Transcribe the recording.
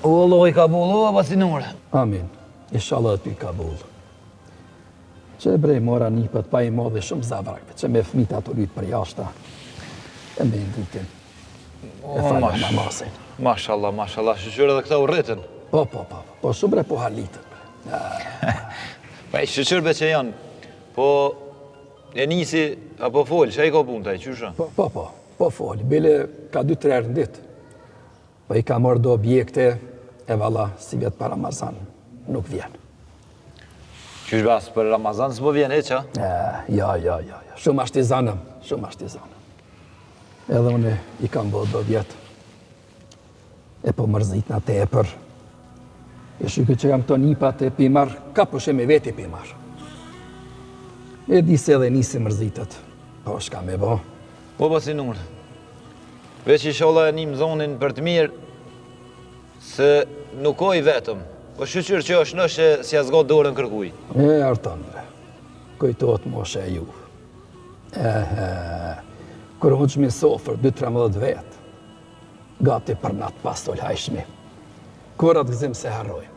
O Allah i kabul, o basinore. Amin. Inshallah të pi kabul. Që brej mora nipët pa i modhe shumë zavrakve, që me fmit ato lytë për jashta, e me nditin, e falja namasin. Mashallah, mashallah, shqyqyre edhe këta u rritën. Po shumë bre po halitën. Pa i shqyqyrbe që janë, po e nisi, apo folë, që e ka punë taj, qysha? Po folë, bile ka 2-3 herë në ditë. Po i ka marrë do objekte, e valla, si vjetë për Ramazan, nuk vjenë. Qysh bas, për Ramazan s'po vjen e qa? Ja. Shumë ashtizanëm. Edhe unë i kam bërë do vjetë. E po mërzit në tepër. E shuke që kam këto nipat e pimar, ka pushe me veti pimar. E di se edhe nisi mërzitët. Po, shka me bo. Po, basinur. Veç i sholla e një zonin për të mirë, se nuk oj vetëm. Po shqyqyr që është nështë që si a zgot dorën kërkuj. Artan, bre. Kujtot moshe e ju. Kër unë që mi sofër 2-13 vetë, gati për natë pastol hajshmi. Kurat gëzim se harrojmë.